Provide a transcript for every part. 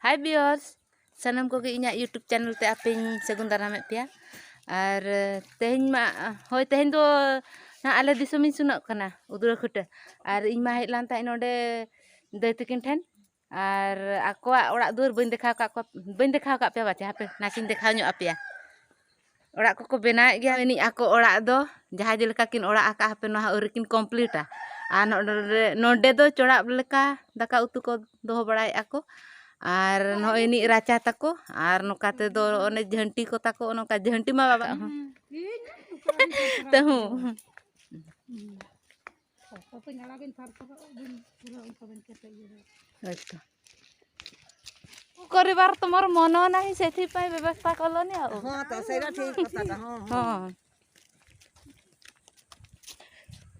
Hai bios, sanam ko inya YouTube channel te aping sagun daramet pia. Ar tehny ma hoy tehny do na ale disomin sunok kana udura khuta. Ar iñ ma hej lan tahay node dai takin ten. Ar akwa orak dur bañ dekhaw ka pia baca hape nakin dekhaw nyok apia. Orak ko benaik gya ini ako orak do jaha je leka kin orak aka hape no urikin complete a. Node do corak leka daka utu ko doho barai ako. Ar no ini raca tako ar no kate do one jhanti ko tako ono ka jhanti ma baba tahu କରିବାର ତମର ମନ ନାହିଁ ସେଥିପାଇଁ ବ୍ୟବସ୍ଥା କଲନି ଆଉ ହଁ ତ ସେଇଟା ଠିକ କଥାଟା ହଁ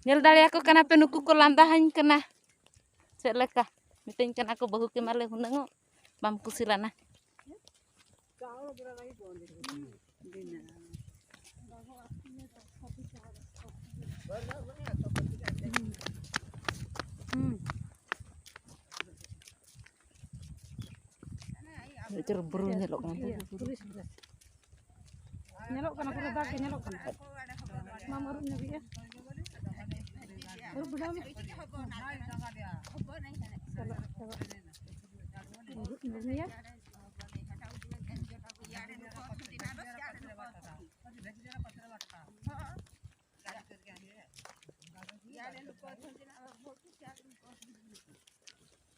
nyel dariako kana penuku ko landahan kana seleka miting kana ko bahu ke male hunango bam kusilana Cerburu nyelok kan nyelok kan aku redak nyelok kan mama ru nyabi ya bedam ya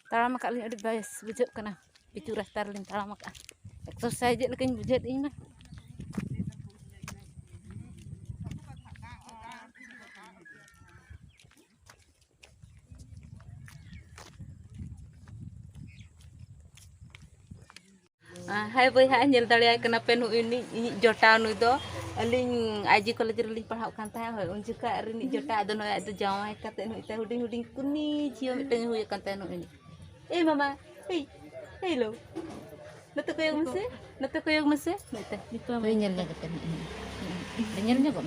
taram kali adi bias bujuk kana picurah tarling taram ka exercise je lekin bujet iñ mah hai boy ha nyel dariai kena penu ini jota nu do aling aji college relih pahau kan tah hoy un juga rini jota ado no ado jawai kate nu ita huding kuni cio miteng hu kan tah nu ini mama hey lo natu ko yung mese nita nyelnya kate nyelnya kok